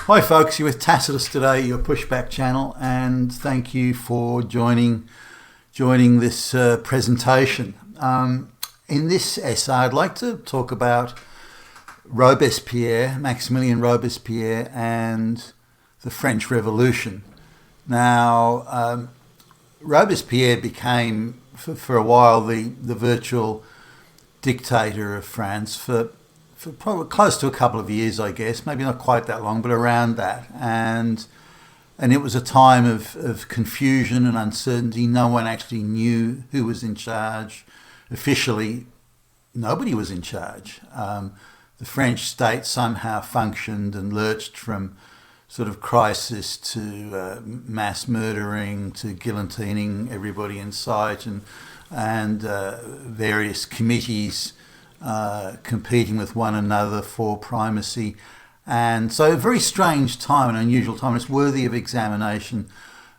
Hi folks, you're with Tacitus today, your pushback channel, and thank you for joining this presentation. In this essay, I'd like to talk about Robespierre, Maximilien Robespierre, and the French Revolution. Now, Robespierre became, for a while, the virtual dictator of France for probably close to a couple of years, I guess, maybe not quite that long, but around that. And it was a time of confusion and uncertainty. No one actually knew who was in charge. Officially, nobody was in charge. The French state somehow functioned and lurched from sort of crisis to mass murdering, to guillotining everybody in sight, and various committees competing with one another for primacy. And so a very strange time, an unusual time. It's worthy of examination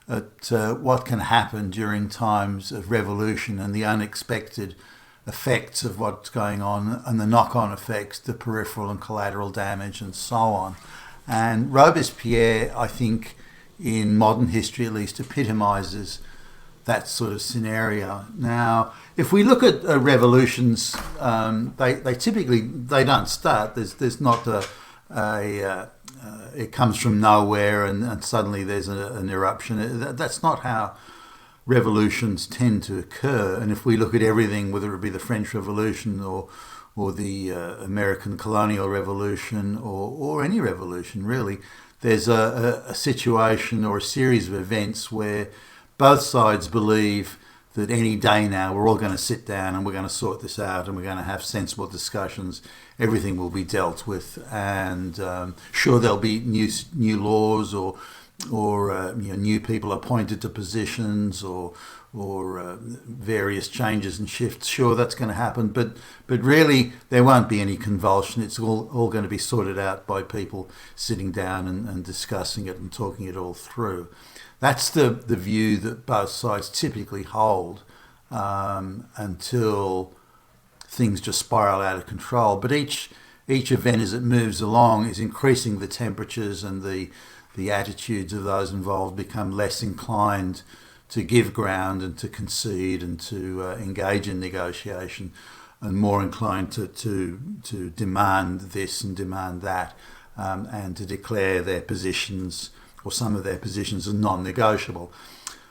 at what can happen during times of revolution and the unexpected effects of what's going on and the knock-on effects, the peripheral and collateral damage and so on. And Robespierre, I think, in modern history at least, epitomises that sort of scenario. Now, if we look at revolutions, they typically don't start. There's not it comes from nowhere and suddenly there's an eruption. That's not how revolutions tend to occur. And if we look at everything, whether it be the French Revolution or the American colonial revolution or any revolution really, there's a situation or a series of events where both sides believe that any day now we're all going to sit down and we're going to sort this out and we're going to have sensible discussions. Everything will be dealt with, and sure, there'll be new laws or new people appointed to positions or various changes and shifts. Sure, that's going to happen, but really there won't be any convulsion. It's all going to be sorted out by people sitting down and discussing it and talking it all through. That's the view that both sides typically hold until things just spiral out of control. But each event as it moves along is increasing the temperatures, and the attitudes of those involved become less inclined to give ground and to concede and to engage in negotiation, and more inclined to demand this and demand that, and to declare their positions or some of their positions as non-negotiable.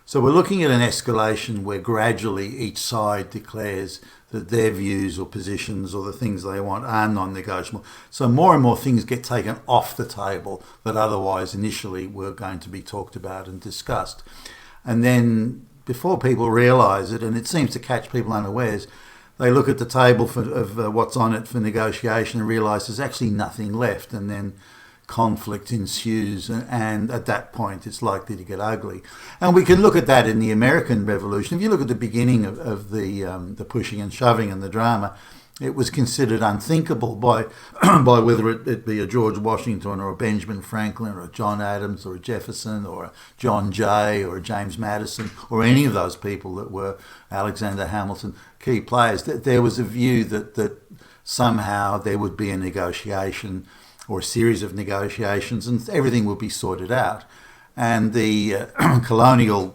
So we're looking at an escalation where gradually each side declares that their views or positions or the things they want are non-negotiable. So more and more things get taken off the table that otherwise initially were going to be talked about and discussed. And then before people realise it, and it seems to catch people unawares, they look at the table of what's on it for negotiation and realise there's actually nothing left, and then conflict ensues, and at that point it's likely to get ugly. And we can look at that in the American Revolution. If you look at the beginning of the pushing and shoving and the drama, it was considered unthinkable by whether it be a George Washington or a Benjamin Franklin or a John Adams or a Jefferson or a John Jay or a James Madison or any of those people that were Alexander Hamilton, key players. That there was a view that somehow there would be a negotiation or a series of negotiations, and everything will be sorted out. And the colonial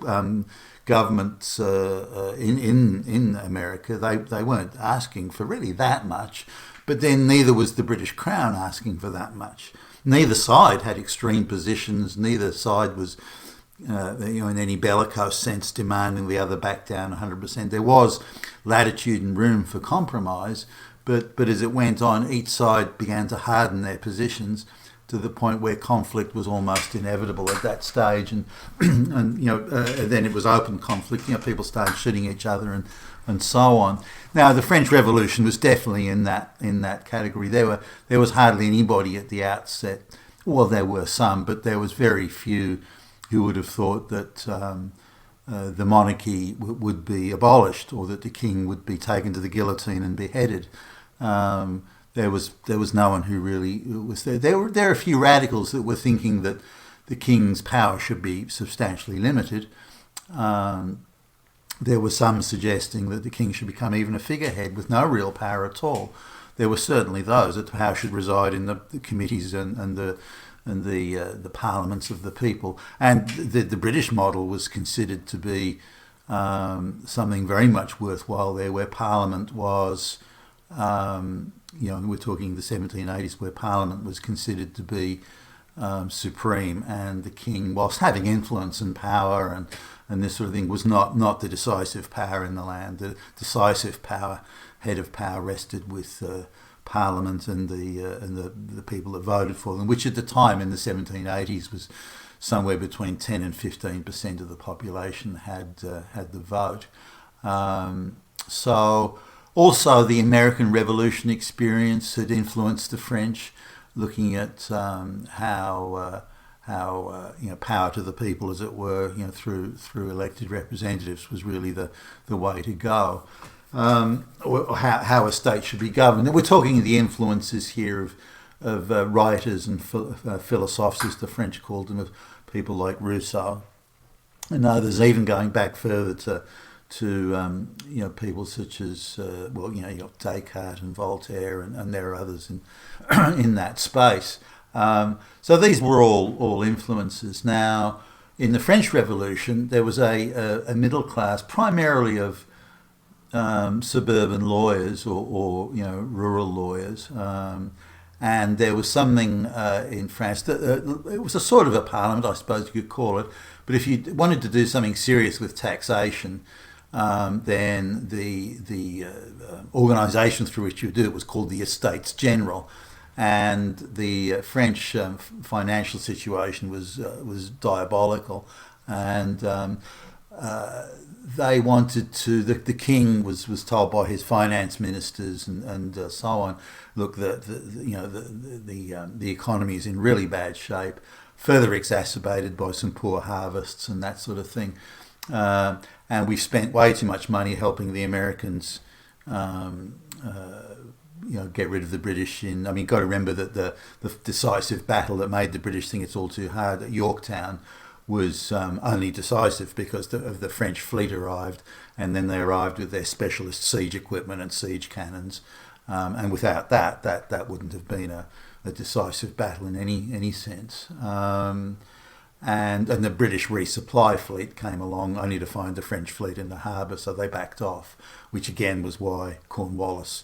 governments in America, they weren't asking for really that much, but then neither was the British Crown asking for that much. Neither side had extreme positions. Neither side was, in any bellicose sense, demanding the other back down 100%. There was latitude and room for compromise. But as it went on, each side began to harden their positions to the point where conflict was almost inevitable at that stage, and then it was open conflict. People started shooting each other and so on. Now, the French Revolution was definitely in that category. There was hardly anybody at the outset. Well, there were some, but there was very few who would have thought that the monarchy would be abolished or that the king would be taken to the guillotine and beheaded. There was no one who really was there. There are a few radicals that were thinking that the king's power should be substantially limited. There was some suggesting that the king should become even a figurehead with no real power at all. there were certainly those that power should reside in the committees and the parliaments of the people. And the British model was considered to be something very much worthwhile there, where Parliament was, we're talking the 1780s, where Parliament was considered to be supreme, and the king, whilst having influence and power and this sort of thing, was not the decisive power in the land. The decisive power, head of power, rested with Parliament and the people that voted for them, which at the time in the 1780s was somewhere between 10 and 15% of the population had the vote. So also the American Revolution experience had influenced the French, looking at how power to the people, as it were, through elected representatives was really the way to go. Or how a state should be governed. And we're talking the influences here of writers and philosophes, as the French called them, of people like Rousseau and others, even going back further to people such as you've got Descartes and Voltaire, and there are others in that space. So these were all influences. Now, in the French Revolution, there was a middle class, primarily of suburban lawyers or rural lawyers, and there was something in France that it was a sort of a parliament, I suppose you could call it. But if you wanted to do something serious with taxation, then the organisation through which you do it was called the Estates General, and the French financial situation was diabolical, and they wanted to. The king was told by his finance ministers and so on, look, the economy is in really bad shape, further exacerbated by some poor harvests and that sort of thing, and we've spent way too much money helping the Americans. Get rid of the British. Got to remember that the decisive battle that made the British think it's all too hard at Yorktown was only decisive because of the French fleet arrived, and then they arrived with their specialist siege equipment and siege cannons, and without that wouldn't have been a decisive battle in any sense. And the British resupply fleet came along only to find the French fleet in the harbour, so they backed off, which again was why Cornwallis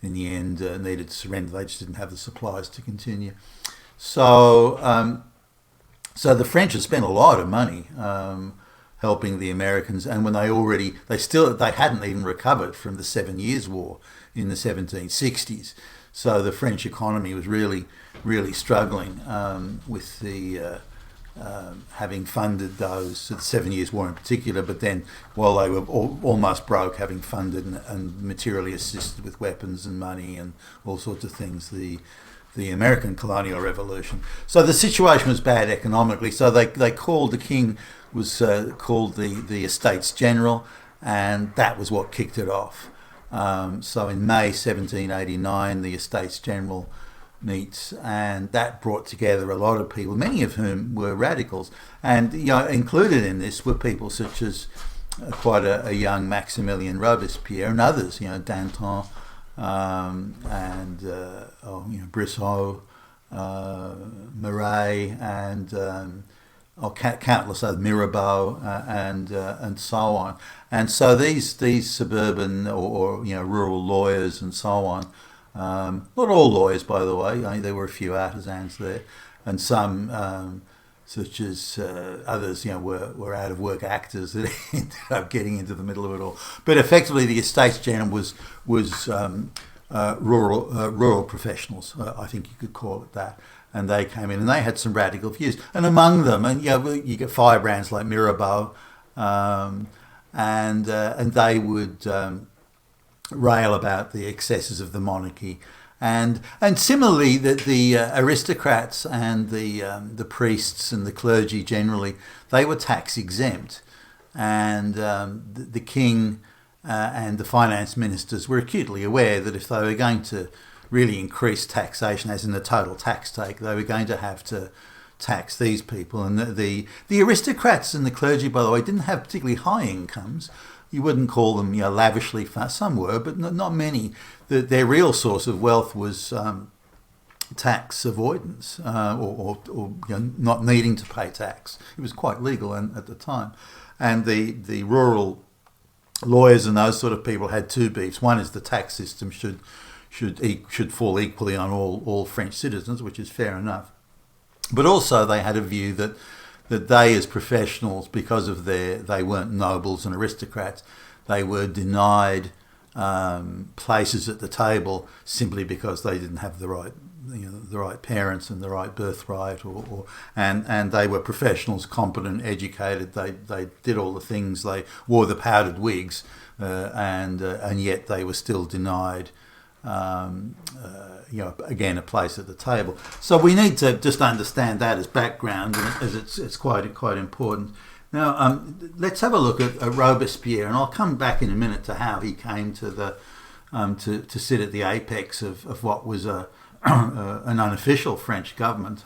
in the end needed to surrender. They just didn't have the supplies to continue. So the French had spent a lot of money helping the Americans, and when they hadn't even recovered from the 7 Years' War in the 1760s. So the French economy was really, really struggling with the having funded the 7 Years' War in particular, but then while they were almost broke, having funded and materially assisted with weapons and money and all sorts of things, the American colonial revolution. So the situation was bad economically. So they called, the king was called the Estates General, and that was what kicked it off. So in May 1789, the Estates General meets, and that brought together a lot of people, many of whom were radicals, and included in this were people such as quite a young Maximilien Robespierre and others, Danton and Brissot, Marat, and countless others, Mirabeau, and so on. And so these suburban or rural lawyers and so on. Not all lawyers, by the way. There were a few artisans there, and some, such as others, were out of work actors that ended up getting into the middle of it all. But effectively, the Estates General was rural professionals. I think you could call it that. And they came in, and they had some radical views. And among them, you get firebrands like Mirabeau, and they would rail about the excesses of the monarchy, and similarly the aristocrats and the priests and the clergy generally, they were tax exempt, and the king and the finance ministers were acutely aware that if they were going to really increase taxation, as in the total tax take, they were going to have to tax these people. And the aristocrats and the clergy, by the way, didn't have particularly high incomes. you wouldn't call them, lavishly fast. Some were, but not many. Their real source of wealth was tax avoidance, or not needing to pay tax. It was quite legal at the time, and the rural lawyers and those sort of people had two beefs. One is the tax system should fall equally on all French citizens, which is fair enough. But also they had a view that they, as professionals, because of they weren't nobles and aristocrats, they were denied places at the table simply because they didn't have the right parents and the right birthright, and they were professionals, competent, educated. They did all the things. They wore the powdered wigs, and yet they were still denied, again, a place at the table. So we need to just understand that as background, as it's quite important. Now, let's have a look at Robespierre, and I'll come back in a minute to how he came to to sit at the apex of what was an unofficial French government.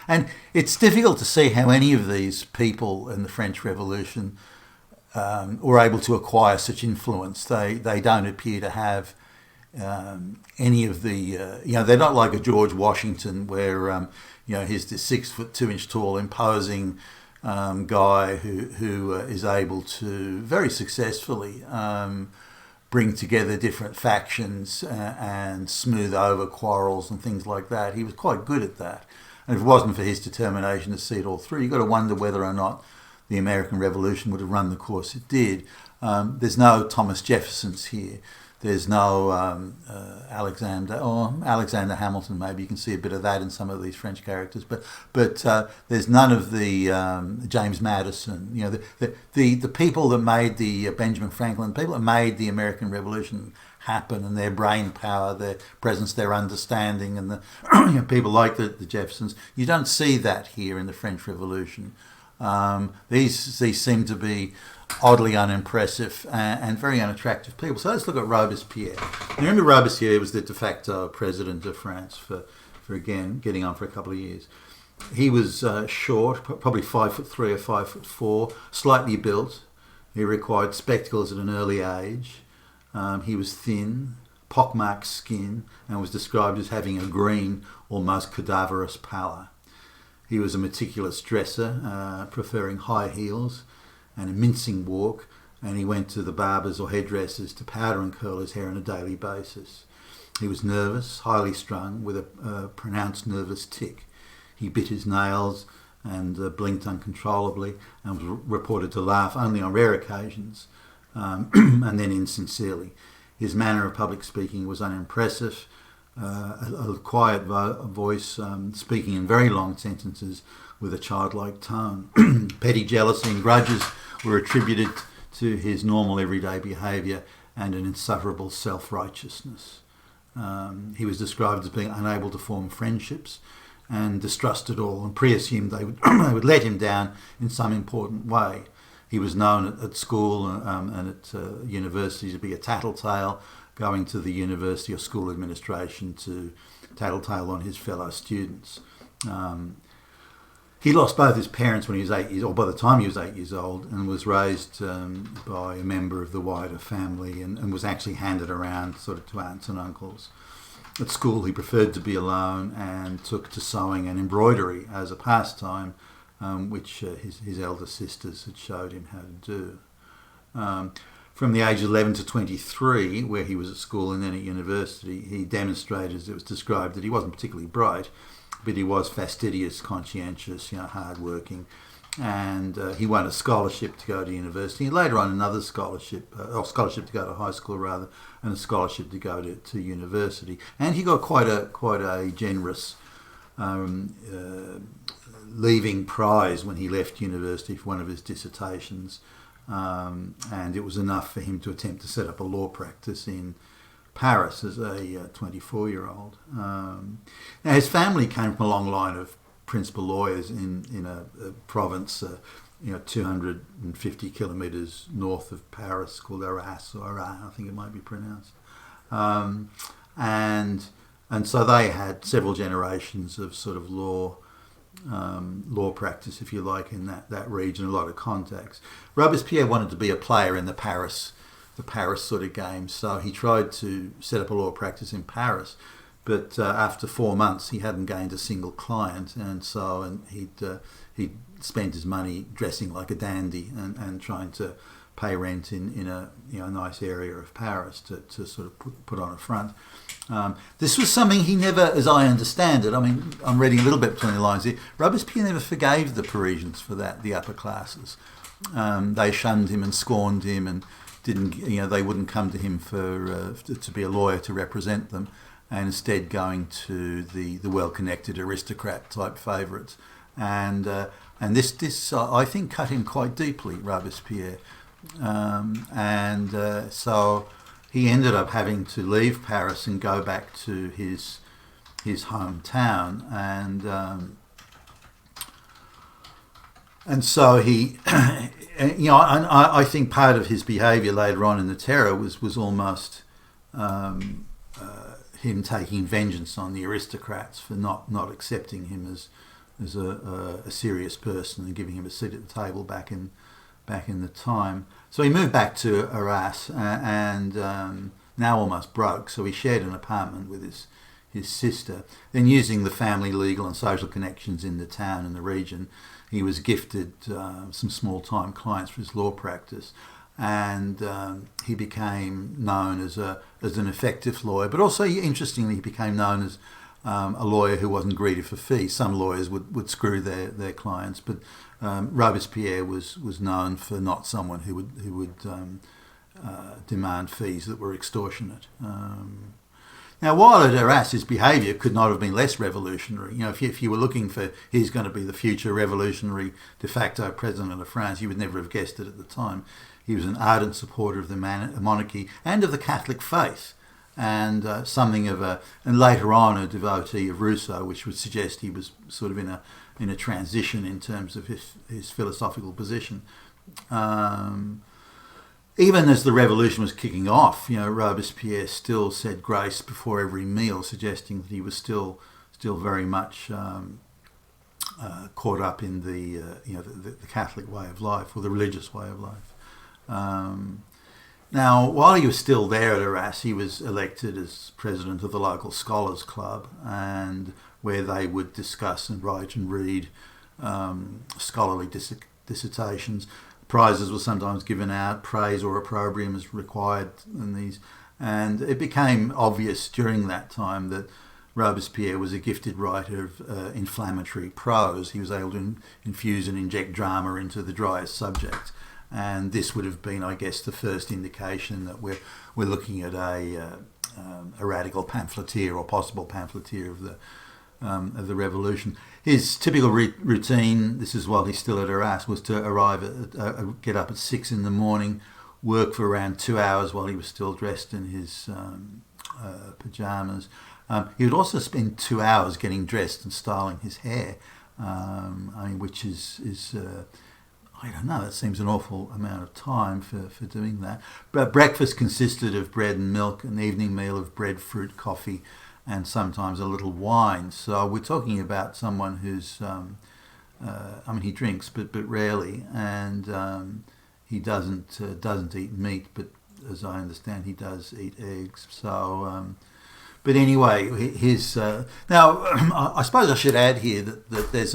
And it's difficult to see how any of these people in the French Revolution were able to acquire such influence. They don't appear to have any of the, they're not like a George Washington where, he's this 6'2" tall, imposing guy who is able to very successfully bring together different factions and smooth over quarrels and things like that. He was quite good at that. And if it wasn't for his determination to see it all through, you've got to wonder whether or not the American Revolution would have run the course it did. There's no Thomas Jeffersons here. There's no Alexander Hamilton. Maybe you can see a bit of that in some of these French characters, but there's none of the James Madison. The people that made the Benjamin Franklin, people that made the American Revolution happen, and their brain power, their presence, their understanding, and the people like the Jeffersons. You don't see that here in the French Revolution. These seem to be oddly unimpressive and very unattractive people. So let's look at Robespierre. Now, remember, Robespierre was the de facto president of France for again, getting on for a couple of years. He was short, probably 5'3" or 5'4", slightly built. He required spectacles at an early age. He was thin, pockmarked skin, and was described as having a green, almost cadaverous pallor. He was a meticulous dresser, preferring high heels and a mincing walk, and he went to the barbers or hairdressers to powder and curl his hair on a daily basis. He was nervous, highly strung, with a pronounced nervous tic. He bit his nails and blinked uncontrollably, and was reported to laugh only on rare occasions, and then insincerely. His manner of public speaking was unimpressive, a quiet voice, speaking in very long sentences with a childlike tone. Petty jealousy and grudges were attributed to his normal everyday behaviour and an insufferable self-righteousness. He was described as being unable to form friendships and distrusted all, and pre-assumed they would let him down in some important way. He was known at school and at university to be a tattletale, going to the university or school administration to tattletale on his fellow students. He lost both his parents when he was 8 years old, by the time he was 8 years old, and was raised by a member of the wider family, and was actually handed around sort of to aunts and uncles. At school, he preferred to be alone and took to sewing and embroidery as a pastime, which his elder sisters had showed him how to do. From the age of 11 to 23, where he was at school and then at university, he demonstrated, as it was described, that he wasn't particularly bright, but he was fastidious, conscientious, hard-working, and he won a scholarship to go to university, and later on another scholarship, or scholarship to go to high school rather, and a scholarship to go to university. And he got quite a generous leaving prize when he left university for one of his dissertations, and it was enough for him to attempt to set up a law practice in Paris as a 24-year-old. Now, his family came from a long line of principal lawyers in a province, 250 kilometres north of Paris, called Arras, or Arras, I think it might be pronounced. And so they had several generations of sort of law law practice, if you like, in that region, a lot of contacts. Robespierre wanted to be a player in the Paris sort of game, so he tried to set up a law practice in Paris, but after 4 months he hadn't gained a single client, and he'd spent his money dressing like a dandy and trying to pay rent in a nice area of Paris to sort of put on a front. This was something he never, as I understand it, I mean, I'm reading a little bit between the lines here, Robespierre never forgave the Parisians for that, the upper classes. They shunned him and scorned him, and they wouldn't come to him to be a lawyer to represent them, and instead going to the well-connected aristocrat type favourites. And this I think cut him quite deeply, Robespierre. So he ended up having to leave Paris and go back to his hometown, and so he, I think part of his behaviour later on in the Terror was almost him taking vengeance on the aristocrats for not accepting him as a serious person and giving him a seat at the table back in the time. So he moved back to Arras and now almost broke, so he shared an apartment with his sister. Then, using the family legal and social connections in the town and the region, he was gifted some small-time clients for his law practice, and he became known as an effective lawyer, but also, interestingly, he became known as a lawyer who wasn't greedy for fees. Some lawyers would screw their clients, but Robespierre was known for not someone who would demand fees that were extortionate. Now, while at Arras, his behaviour could not have been less revolutionary. If you were looking for he's going to be the future revolutionary de facto president of France, you would never have guessed it at the time. He was an ardent supporter of the monarchy and of the Catholic faith, and something of and later on a devotee of Rousseau, which would suggest he was sort of in a transition in terms of his philosophical position. Even as the revolution was kicking off, Robespierre still said grace before every meal, suggesting that he was still very much caught up in the Catholic way of life, or the religious way of life. Now, while he was still there at Arras, he was elected as president of the local scholars club, and where they would discuss and write and read scholarly dissertations. Prizes were sometimes given out, praise or opprobrium is required in these, and it became obvious during that time that Robespierre was a gifted writer of inflammatory prose. He was able to infuse and inject drama into the driest subject, and this would have been, I guess, the first indication that we're looking at a radical pamphleteer or possible pamphleteer of the revolution. His typical routine, this is while he's still at Arras, was to get up at 6 in the morning, work for around 2 hours while he was still dressed in his pyjamas. He would also spend 2 hours getting dressed and styling his hair, which is I don't know, that seems an awful amount of time for doing that. But breakfast consisted of bread and milk, an evening meal of bread, fruit, coffee, and sometimes a little wine. So we're talking about someone who's, he drinks, but rarely, and he doesn't eat meat, but as I understand, he does eat eggs. So, but anyway, his now I suppose I should add here that there's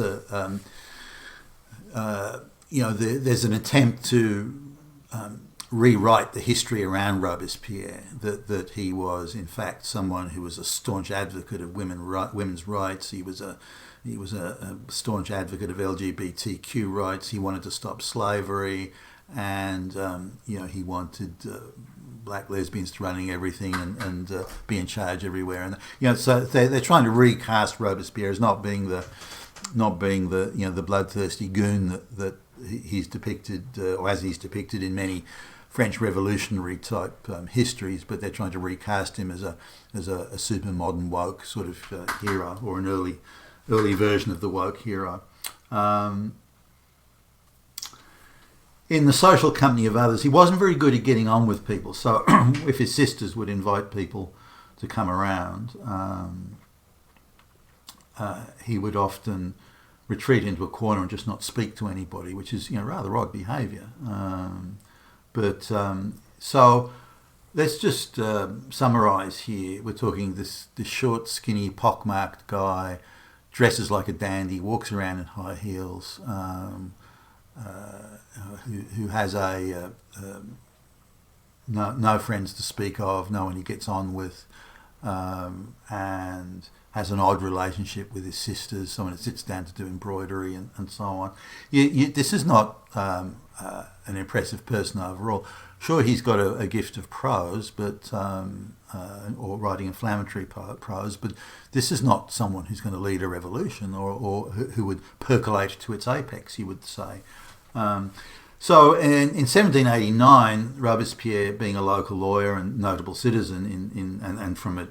there's an attempt to rewrite the history around Robespierre, that he was in fact someone who was a staunch advocate of women's rights. He was a staunch advocate of LGBTQ rights. He wanted to stop slavery, and he wanted black lesbians to running everything and be in charge everywhere. And so they're trying to recast Robespierre as not being the bloodthirsty goon that he's depicted, or as he's depicted in many French revolutionary type histories, but they're trying to recast him as a super modern woke sort of hero, or an early version of the woke hero. In the social company of others, he wasn't very good at getting on with people. So if his sisters would invite people to come around, he would often retreat into a corner and just not speak to anybody, which is rather odd behaviour. So let's just summarise here. We're talking this short, skinny, pockmarked guy, dresses like a dandy, walks around in high heels, who has no friends to speak of, no one he gets on with, and has an odd relationship with his sisters, someone that sits down to do embroidery and so on. This is not an impressive person overall. Sure, he's got a gift of prose, but or writing inflammatory prose, but this is not someone who's going to lead a revolution or who would percolate to its apex, you would say. So in 1789, Robespierre, being a local lawyer and notable citizen and from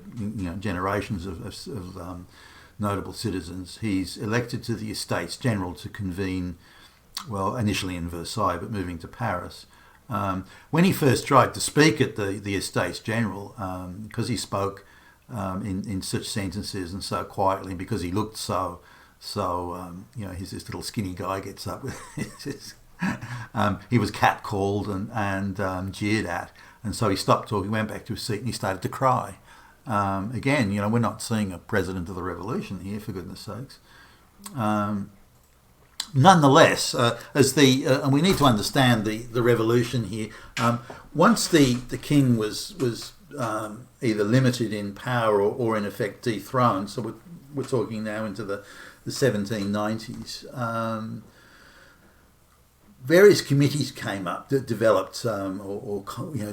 generations of notable citizens, he's elected to the Estates General to convene, well, initially in Versailles, but moving to Paris. When he first tried to speak at the Estates General, because he spoke in such sentences and so quietly, because he looked so he's this little skinny guy gets up with he was catcalled and jeered at, and so he stopped talking, went back to his seat, and he started to cry. Again, we're not seeing a president of the revolution here, for goodness sakes. Nonetheless, and we need to understand the revolution here. Once the king was either limited in power or in effect dethroned, so we're talking now into the 1790s. Various committees came up that developed or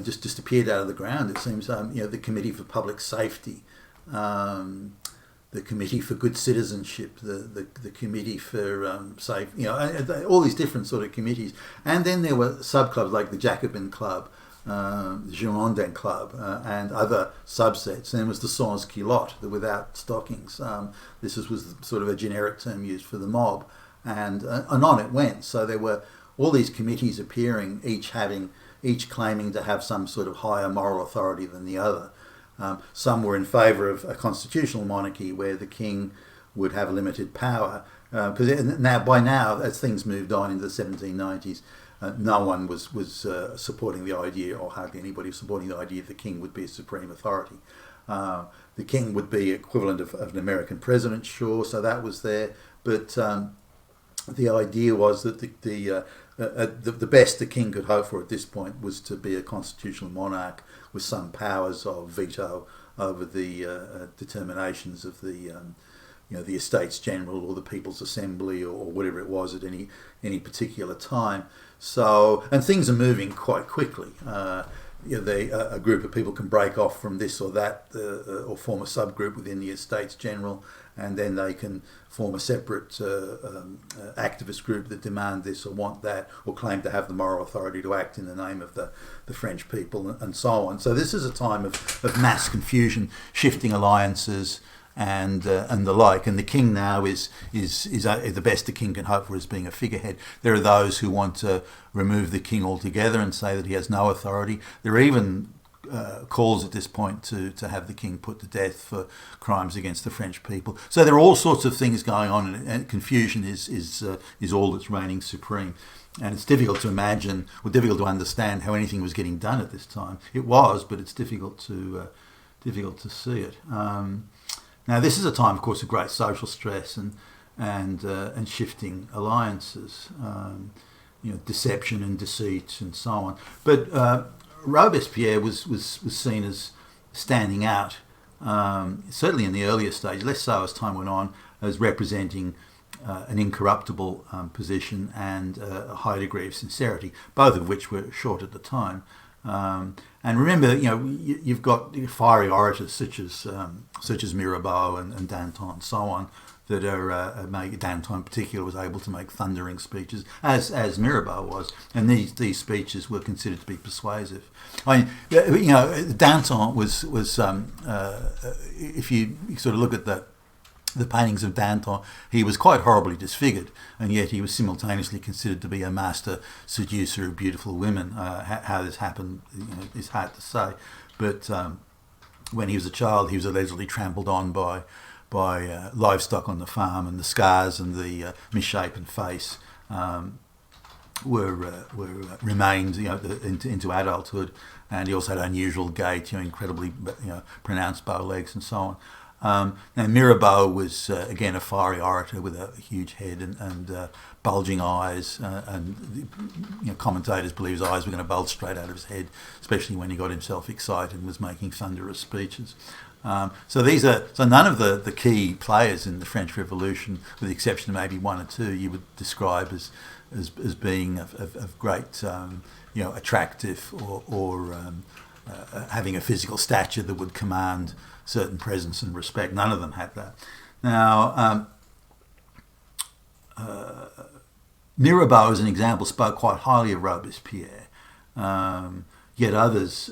just disappeared out of the ground. It seems the Committee for Public Safety, the Committee for Good Citizenship, the Committee for Safe, all these different sort of committees. And then there were sub-clubs like the Jacobin Club, the Girondin Club, and other subsets. Then there was the sans culotte, the without stockings. This was sort of a generic term used for the mob. And on it went. So there were all these committees appearing, each claiming to have some sort of higher moral authority than the other. Some were in favour of a constitutional monarchy where the king would have limited power. Because by now, as things moved on into the 1790s, no one was supporting the idea, or hardly anybody was supporting the idea that the king would be a supreme authority. The king would be equivalent of an American president, sure, so that was there. But the idea was that the best the king could hope for at this point was to be a constitutional monarch with some powers of veto over the determinations of the Estates General or the People's Assembly or whatever it was at any particular time. So, and things are moving quite quickly. A group of people can break off from this or that, or form a subgroup within the Estates General, and then they can form a separate activist group that demand this or want that, or claim to have the moral authority to act in the name of the French people, and so on. So this is a time of mass confusion, shifting alliances, and the like. And the king now is the best the king can hope for as being a figurehead. There are those who want to remove the king altogether and say that he has no authority. There are even calls at this point to have the king put to death for crimes against the French people. So there are all sorts of things going on, and confusion is all that's reigning supreme. And it's difficult to imagine, or difficult to understand, how anything was getting done at this time. It was, but it's difficult to see it. Now, this is a time, of course, of great social stress and shifting alliances, deception and deceit and so on. But Robespierre was seen as standing out, certainly in the earlier stage, less so as time went on, as representing an incorruptible position and a high degree of sincerity, both of which were short at the time. And remember, you've got fiery orators such as Mirabeau and Danton and so on that are Danton in particular was able to make thundering speeches, as Mirabeau was, and these speeches were considered to be persuasive. I mean, Danton was if you sort of look at the paintings of Danton, he was quite horribly disfigured, and yet he was simultaneously considered to be a master seducer of beautiful women. How this happened is hard to say, but when he was a child, he was allegedly trampled on by livestock on the farm, and the scars and the misshapen face remained, into adulthood. And he also had unusual gait, incredibly, pronounced bow legs and so on. Now Mirabeau was again a fiery orator with a huge head and bulging eyes, and commentators believe his eyes were going to bulge straight out of his head, especially when he got himself excited and was making thunderous speeches. So none of the key players in the French Revolution, with the exception of maybe one or two, you would describe as being of great attractive or having a physical stature that would command certain presence and respect. None of them had that. Now, Mirabeau, as an example, spoke quite highly of Robespierre, yet others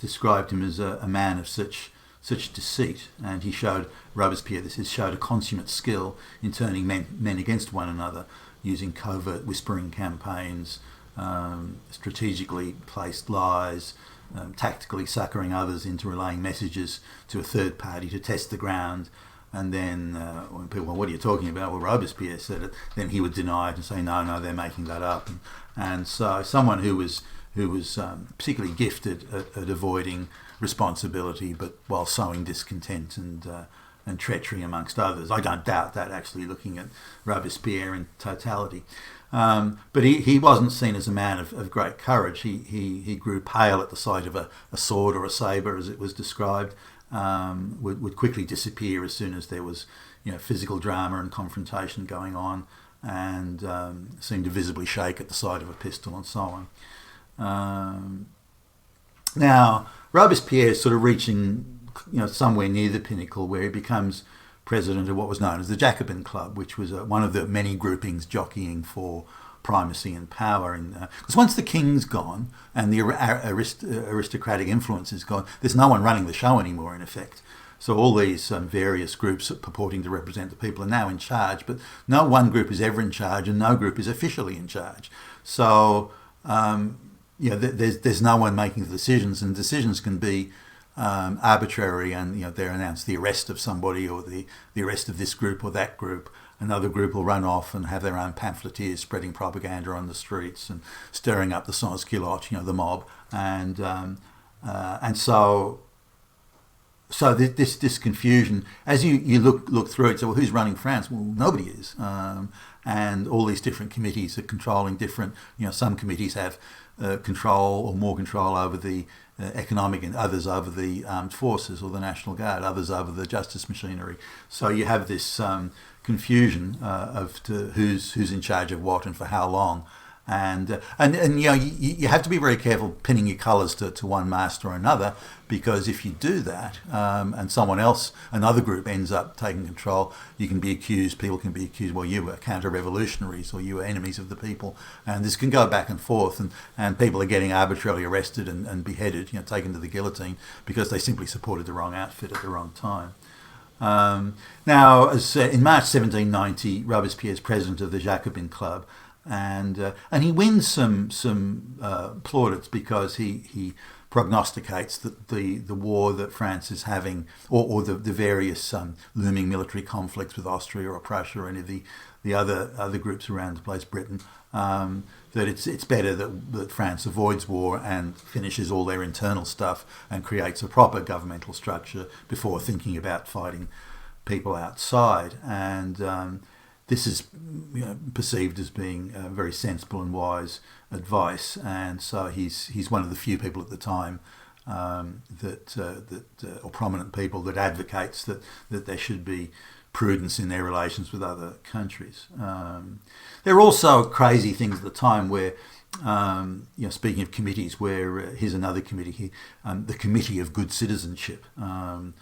described him as a man of such deceit, and he showed a consummate skill in turning men against one another, using covert whispering campaigns, strategically placed lies, tactically succouring others into relaying messages to a third party to test the ground. And then when people, well, what are you talking about? Well, Robespierre said it. Then he would deny it and say, no, they're making that up. And so someone who was particularly gifted at avoiding responsibility, but while sowing discontent and treachery amongst others. I don't doubt that, actually, looking at Robespierre in totality. But he wasn't seen as a man of great courage. He grew pale at the sight of a sword or a sabre, as it was described. Would quickly disappear as soon as there was physical drama and confrontation going on, and seemed to visibly shake at the sight of a pistol and so on. Now, Robespierre is sort of reaching somewhere near the pinnacle, where he becomes president of what was known as the Jacobin Club, which was one of the many groupings jockeying for primacy and power. Because once the king's gone and the aristocratic influence is gone, there's no one running the show anymore, in effect. So all these various groups purporting to represent the people are now in charge, but no one group is ever in charge and no group is officially in charge. So there's no one making the decisions, and decisions can be arbitrary, and they're announced the arrest of somebody or the arrest of this group or that group. Another group will run off and have their own pamphleteers spreading propaganda on the streets and stirring up the sans-culottes, the mob, and so this confusion, as you look through it, so well, who's running France? Well, nobody is, and all these different committees are controlling different. Some committees have control or more control over the economic, and others over the armed forces or the National Guard, others over the justice machinery. So you have this confusion who's in charge of what and for how long, and you have to be very careful pinning your colours to one mast or another, because if you do that and another group ends up taking control, people can be accused, well, you were counter-revolutionaries or you were enemies of the people, and this can go back and forth, and people are getting arbitrarily arrested and beheaded, taken to the guillotine because they simply supported the wrong outfit at the wrong time. Now, in March 1790, Robespierre is president of the Jacobin Club, and he wins some plaudits because he prognosticates that the war that France is having, or the various looming military conflicts with Austria or Prussia or any of the other groups around the place, Britain, that it's better that France avoids war and finishes all their internal stuff and creates a proper governmental structure before thinking about fighting people outside. And this is perceived as being very sensible and wise advice, and so he's one of the few people at the time or prominent people that advocates that there should be prudence in their relations with other countries. There are also crazy things at the time where, speaking of committees, where here's another committee, the Committee of Good Citizenship. And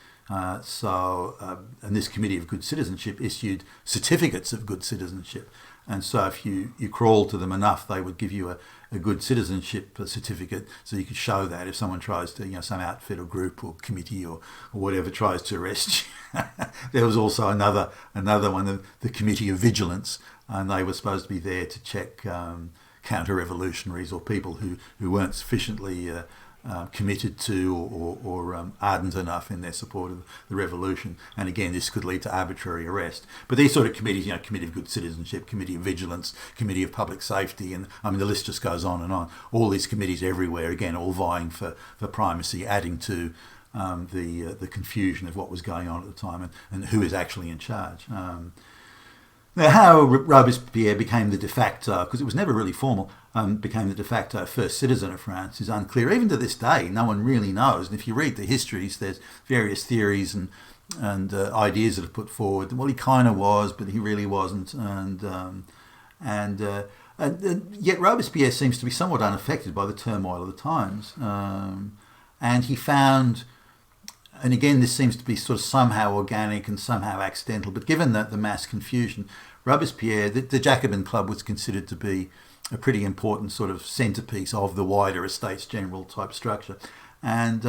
this Committee of Good Citizenship issued certificates of good citizenship. And so if you crawled to them enough, they would give you a good citizenship certificate, so you could show that if someone tries to, some outfit or group or committee or whatever tries to arrest you. There was also another one, the Committee of Vigilance, and they were supposed to be there to check counter-revolutionaries or people who weren't sufficiently committed to or ardent enough in their support of the revolution. And again, this could lead to arbitrary arrest. But these sort of committees, Committee of Good Citizenship, Committee of Vigilance, Committee of Public Safety, and I mean the list just goes on and on. All these committees everywhere, again, all vying for primacy, adding to the confusion of what was going on at the time and who is actually in charge. Now, how Robespierre became the de facto, because it was never really formal, became the de facto first citizen of France is unclear. Even to this day, no one really knows. And if you read the histories, there's various theories and ideas that are put forward. Well, he kind of was, but he really wasn't. And yet Robespierre seems to be somewhat unaffected by the turmoil of the times. And he found... And again, this seems to be sort of somehow organic and somehow accidental. But given that the mass confusion, Robespierre, the Jacobin Club was considered to be a pretty important sort of centrepiece of the wider Estates General type structure. And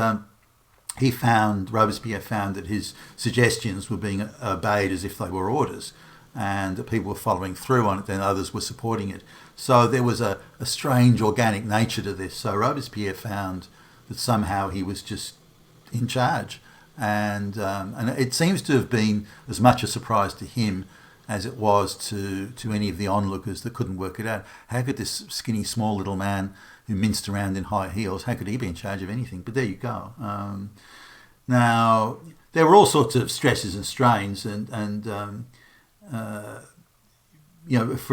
Robespierre found that his suggestions were being obeyed as if they were orders, and that people were following through on it, then others were supporting it. So there was a strange organic nature to this. So Robespierre found that somehow he was just in charge, and it seems to have been as much a surprise to him as it was to any of the onlookers that couldn't work it out. How could this skinny, small little man who minced around in high heels, how could he be in charge of anything? But there you go. Now, there were all sorts of stresses and strains, and for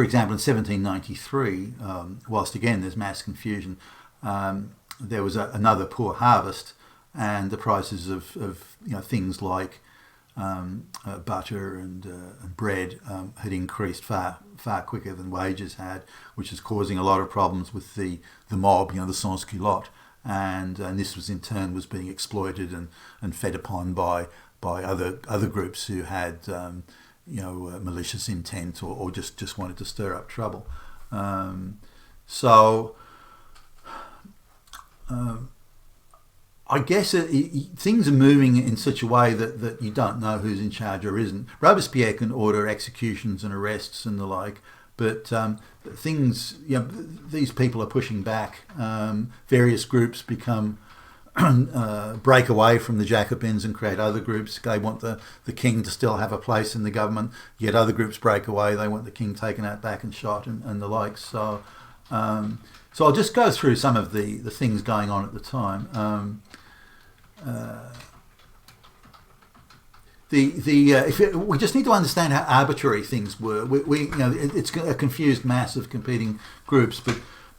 example, in 1793, whilst again there's mass confusion, there was another poor harvest, and the prices of things like butter and bread had increased far quicker than wages had, which is causing a lot of problems with the mob, the sans-culottes, and this was in turn being exploited and fed upon by other groups who had malicious intent or just wanted to stir up trouble. I guess things are moving in such a way that you don't know who's in charge or isn't. Robespierre can order executions and arrests and the like, but these people are pushing back. Various groups break away from the Jacobins and create other groups. They want the king to still have a place in the government, yet other groups break away. They want the king taken out back and shot and the like. So I'll just go through some of the things going on at the time. We just need to understand how arbitrary things were. It's a confused mass of competing groups,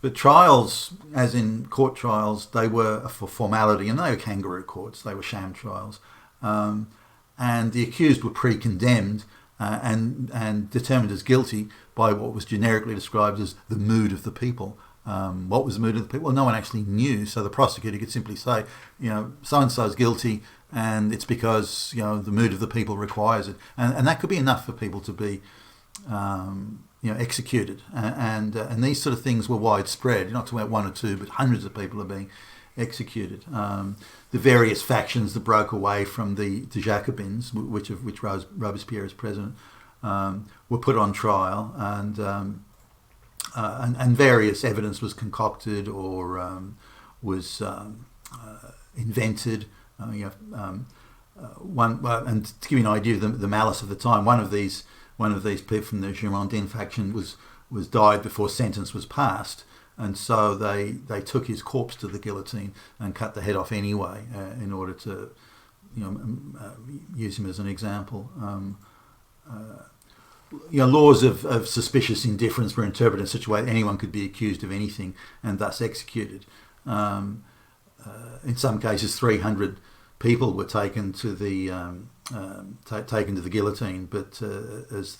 but trials, as in court trials, they were for formality, and they were kangaroo courts. They were sham trials, and the accused were pre-condemned and determined as guilty by what was generically described as the mood of the people. What was the mood of the people? Well, no one actually knew, so the prosecutor could simply say, so-and-so is guilty, and it's because, the mood of the people requires it. And that could be enough for people to be, executed. And these sort of things were widespread. You're not talking about one or two, but hundreds of people are being executed. The various factions that broke away from the Jacobins, which Robespierre is president, were put on trial, and various evidence was concocted or was invented. And to give you an idea of the malice of the time, one of these people from the Girondin faction was died before sentence was passed, and so they took his corpse to the guillotine and cut the head off anyway in order to use him as an example. Laws of suspicious indifference were interpreted in such a way that anyone could be accused of anything and thus executed. In some cases, 300 people were taken to the guillotine, but as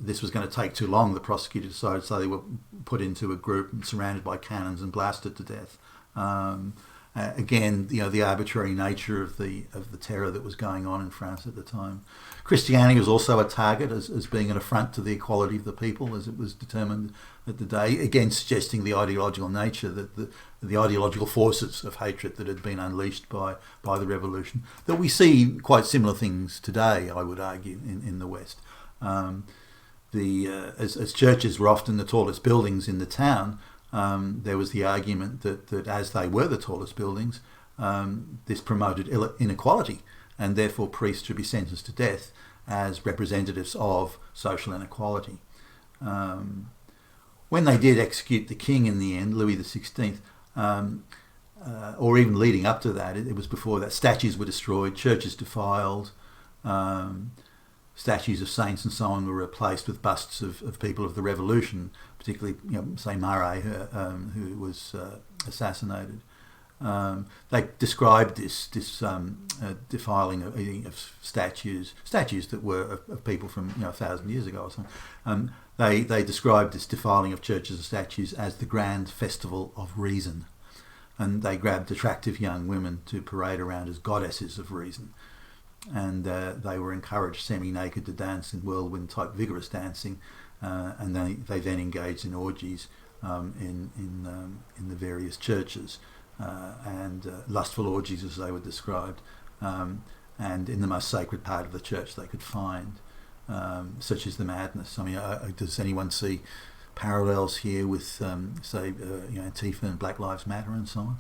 this was going to take too long, the prosecutor decided, so they were put into a group and surrounded by cannons and blasted to death. Again, the arbitrary nature of the terror that was going on in France at the time. Christianity was also a target as being an affront to the equality of the people, as it was determined at the day. Again, suggesting the ideological nature, that the ideological forces of hatred that had been unleashed by the revolution. That we see quite similar things today, I would argue, in the West. As churches were often the tallest buildings in the town. there was the argument that as they were the tallest buildings, this promoted inequality, and therefore priests should be sentenced to death as representatives of social inequality. When they did execute the king in the end, Louis XVI, or even leading up to that, it was before that, statues were destroyed, churches defiled, statues of saints and so on were replaced with busts of people of the revolution, particularly, say Marat, who was assassinated. They described this defiling of statues that were of people from 1,000 years ago or something. They described this defiling of churches and statues as the grand festival of reason, and they grabbed attractive young women to parade around as goddesses of reason, and they were encouraged semi-naked to dance in whirlwind type vigorous dancing, and they then engaged in orgies in the various churches. And lustful orgies, as they were described, and in the most sacred part of the church they could find, such as the madness. I mean, does anyone see parallels here with, say, Antifa and Black Lives Matter and so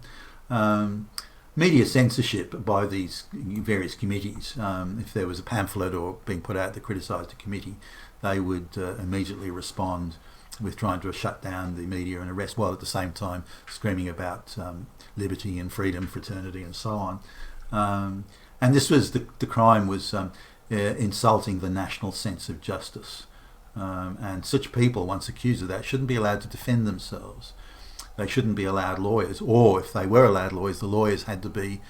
on? Media censorship by these various committees. If there was a pamphlet or being put out that criticised a committee, they would immediately respond with trying to shut down the media and arrest, while at the same time screaming about liberty and freedom, fraternity, and so on. And this was the crime was insulting the national sense of justice. And such people, once accused of that, shouldn't be allowed to defend themselves. They shouldn't be allowed lawyers, or if they were allowed lawyers, the lawyers had to be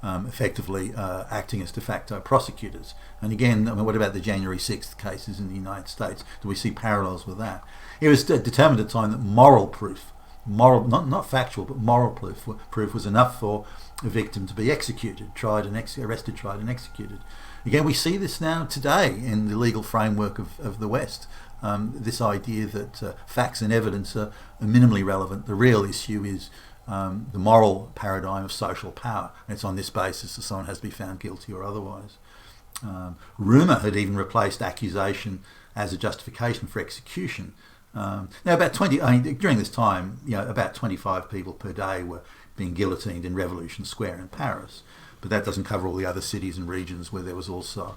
effectively acting as de facto prosecutors. And again, I mean, what about the January 6th cases in the United States? Do we see parallels with that? It was determined at the time that moral proof, not factual, but moral proof was enough for a victim to be executed, arrested, tried and executed. Again, we see this now today in the legal framework of the West. This idea that facts and evidence are minimally relevant. The real issue is the moral paradigm of social power. And it's on this basis that someone has to be found guilty or otherwise. Rumour had even replaced accusation as a justification for execution. Now, during this time, about 25 people per day were being guillotined in Revolution Square in Paris. But that doesn't cover all the other cities and regions where there was also.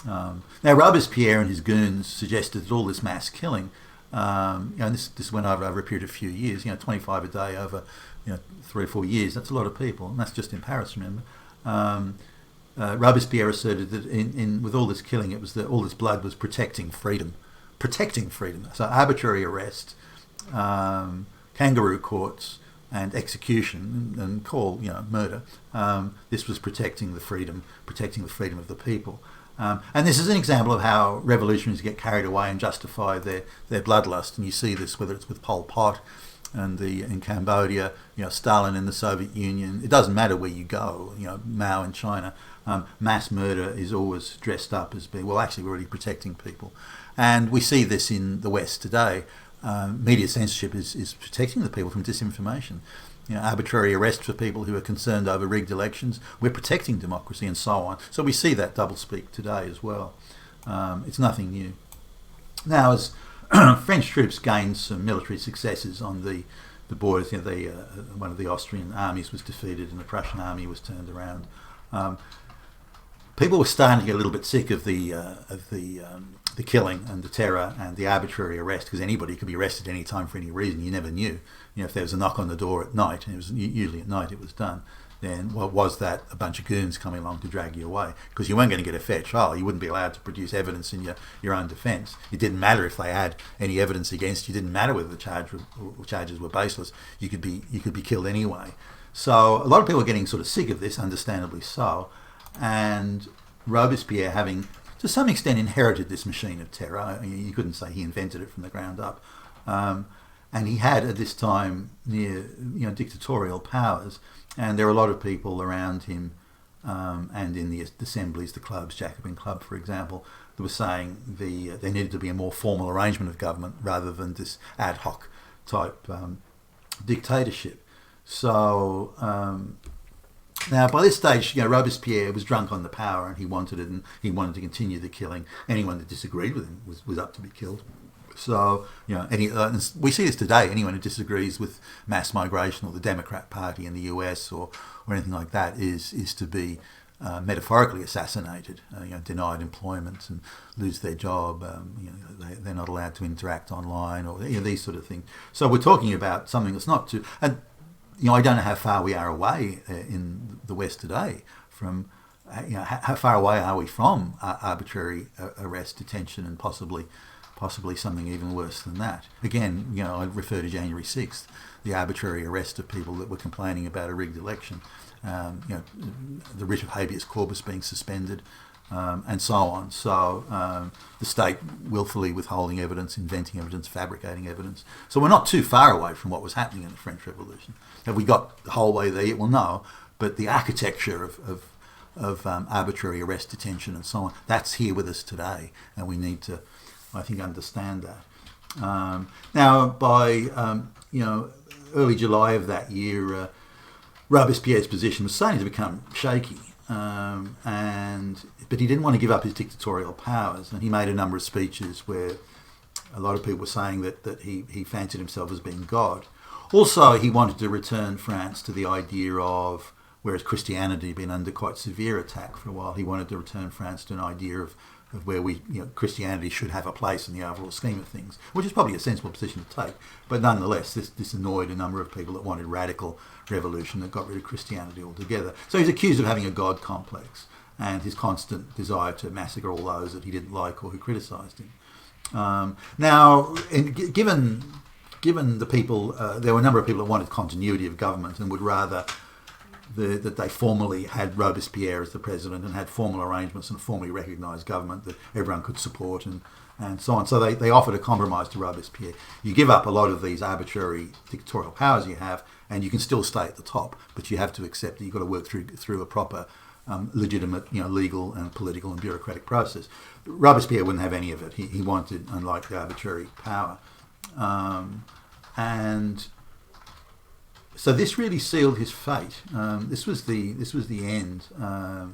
Now, Robespierre and his goons suggested that all this mass killing, this went over a period of a few years, 25 a day over 3 or 4 years. That's a lot of people, and that's just in Paris, remember. Robespierre asserted that with all this killing, it was that all this blood was protecting freedom. So arbitrary arrest, kangaroo courts, and execution, and call murder. This was protecting the freedom of the people. And this is an example of how revolutionaries get carried away and justify their bloodlust. And you see this whether it's with Pol Pot and in Cambodia, Stalin in the Soviet Union. It doesn't matter where you go. Mao in China. Mass murder is always dressed up as being, well, actually we're already protecting people. And we see this in the West today. Media censorship is protecting the people from disinformation. Arbitrary arrest for people who are concerned over rigged elections. We're protecting democracy and so on. So we see that doublespeak today as well. It's nothing new. Now, as French troops gained some military successes on the borders, one of the Austrian armies was defeated and the Prussian army was turned around. People were starting to get a little bit sick of the killing and the terror and the arbitrary arrest, because anybody could be arrested any time for any reason. You never knew. If there was a knock on the door at night, and it was usually at night it was done, then was that a bunch of goons coming along to drag you away? Because you weren't going to get a fair trial. You wouldn't be allowed to produce evidence in your own defence. It didn't matter if they had any evidence against you. It didn't matter whether the charges were baseless. You could be killed anyway. So a lot of people are getting sort of sick of this, understandably so. And Robespierre, having to some extent inherited this machine of terror, you couldn't say he invented it from the ground up, and he had at this time near dictatorial powers, and there were a lot of people around him and in the assemblies, the clubs, Jacobin Club for example, that were saying there needed to be a more formal arrangement of government rather than this ad hoc type dictatorship. So now, by this stage, Robespierre was drunk on the power, and he wanted it, and he wanted to continue the killing. Anyone that disagreed with him was up to be killed. So, we see this today. Anyone who disagrees with mass migration or the Democrat Party in the US or anything like that is to be metaphorically assassinated, denied employment and lose their job. They're not allowed to interact online or these sort of things. So we're talking about something that's not too... And, I don't know how far we are away in the West today from... how far away are we from arbitrary arrest, detention, and possibly something even worse than that? Again, I refer to January 6th, the arbitrary arrest of people that were complaining about a rigged election, the writ of habeas corpus being suspended, and so on. So the state willfully withholding evidence, inventing evidence, fabricating evidence. So we're not too far away from what was happening in the French Revolution. Have we got the whole way there? Well, no, but the architecture of arbitrary arrest, detention, and so on, that's here with us today, and we need to, I think, understand that. Now, by early July of that year, Robespierre's position was starting to become shaky, but he didn't want to give up his dictatorial powers, and he made a number of speeches where a lot of people were saying that he fancied himself as being God. Also, he wanted to return France to the idea of, whereas Christianity had been under quite severe attack for a while, he wanted to return France to an idea of where Christianity should have a place in the overall scheme of things, which is probably a sensible position to take. But nonetheless, this annoyed a number of people that wanted radical revolution that got rid of Christianity altogether. So he's accused of having a God complex and his constant desire to massacre all those that he didn't like or who criticised him. Given the people, there were a number of people that wanted continuity of government and would rather that they formally had Robespierre as the president and had formal arrangements and formally recognised government that everyone could support and so on. So they offered a compromise to Robespierre. You give up a lot of these arbitrary dictatorial powers you have, and you can still stay at the top, but you have to accept that you've got to work through a proper, legitimate, legal and political and bureaucratic process. Robespierre wouldn't have any of it. He wanted, unlike the arbitrary power, and so this really sealed his fate. This was the end. Now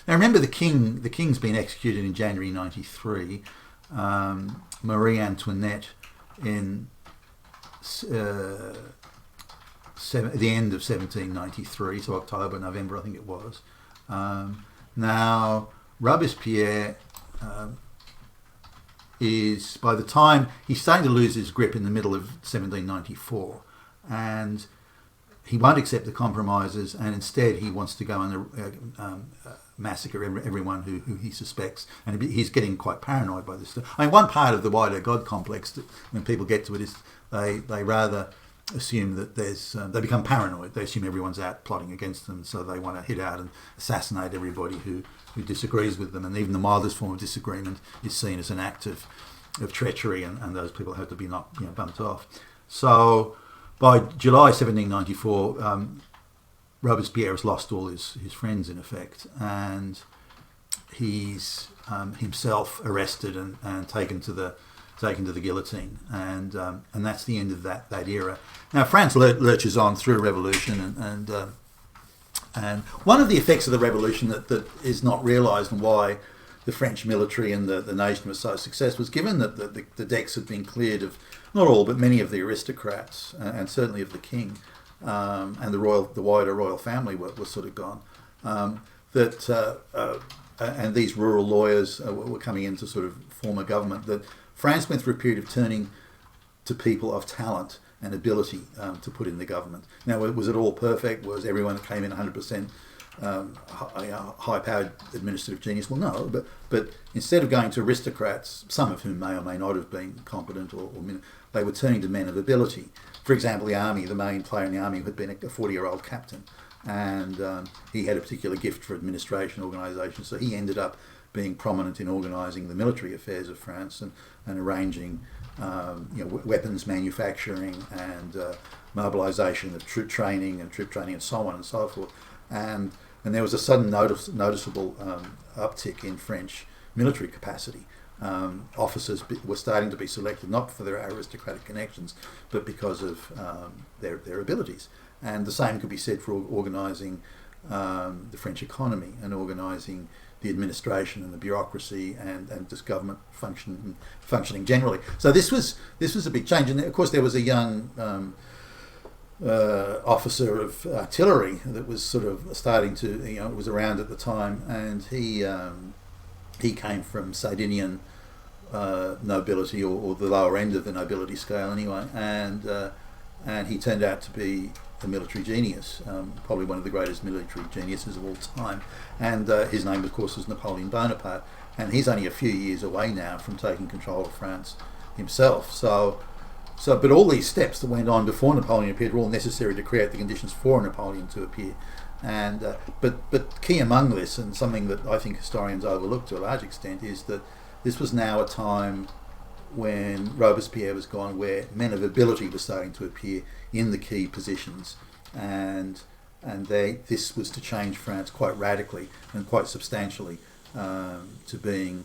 remember, the king's been executed in January 93. Marie Antoinette in the end of 1793, so October, November, I think it was. Now Robespierre is, by the time he's starting to lose his grip in the middle of 1794, and he won't accept the compromises, and instead he wants to go and massacre everyone who he suspects, and he's getting quite paranoid by this stuff. I mean, one part of the wider God complex, that when people get to it, is they rather assume that they become paranoid. They assume everyone's out plotting against them, so they want to hit out and assassinate everybody who disagrees with them, and even the mildest form of disagreement is seen as an act of treachery, and those people have to be bumped off. So by July 1794, Robespierre has lost all his friends, in effect, and he's himself arrested and taken to the guillotine, and that's the end of that era. Now France lurches on through a revolution, and one of the effects of the revolution that is not realised, and why the French military and the nation was so successful, was given that the decks had been cleared of not all but many of the aristocrats, and certainly of the king, and the wider royal family were sort of gone. And these rural lawyers were coming in to sort of form a government. That France went through a period of turning to people of talent and ability to put in the government. Now, was it all perfect? Was everyone that came in 100% high-powered administrative genius? Well, no. But instead of going to aristocrats, some of whom may or may not have been competent, or they were turning to men of ability. For example, the army, the main player in the army had been a 40-year-old captain, and he had a particular gift for administration, organisation, so he ended up being prominent in organising the military affairs of France and arranging weapons manufacturing and mobilisation of troop training and so on and so forth. And there was a sudden noticeable uptick in French military capacity. Officers were starting to be selected not for their aristocratic connections, but because of their abilities. And the same could be said for organising the French economy and organising the administration and the bureaucracy and just government functioning generally. So this was a big change, and of course there was a young officer of artillery that was sort of starting to, was around at the time, and he came from Sardinian nobility, or the lower end of the nobility scale anyway, and he turned out to be a military genius, probably one of the greatest military geniuses of all time, and his name of course was Napoleon Bonaparte, and he's only a few years away now from taking control of France himself. So but all these steps that went on before Napoleon appeared were all necessary to create the conditions for Napoleon to appear. And but key among this, and something that I think historians overlook to a large extent, is that this was now a time when Robespierre was gone, where men of ability were starting to appear in the key positions, and this was to change France quite radically and quite substantially, to being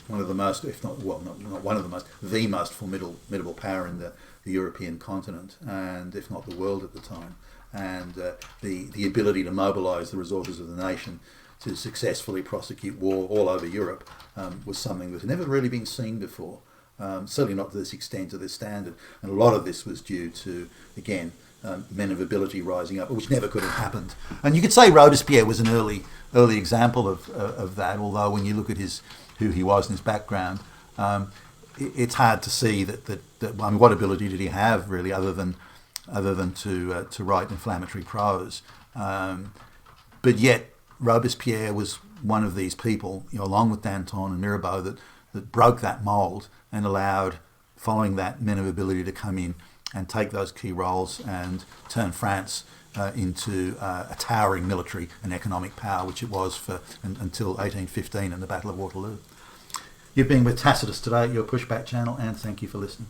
one of the most, if not, well, not one of the most, the most formidable power in the European continent, and if not the world at the time. And the ability to mobilise the resources of the nation to successfully prosecute war all over Europe was something that had never really been seen before, certainly not to this extent, to this standard. And a lot of this was due to, again, men of ability rising up, which never could have happened. And you could say Robespierre was an early example of that, although when you look at who he was and his background, it's hard to see that I mean, what ability did he have really, other than to write inflammatory prose. But yet Robespierre was one of these people, along with Danton and Mirabeau, that broke that mould and allowed, following that, men of ability to come in and take those key roles and turn France into a towering military and economic power, which it was until 1815 and the Battle of Waterloo. You've been with Tacitus today at your Pushback channel, and thank you for listening.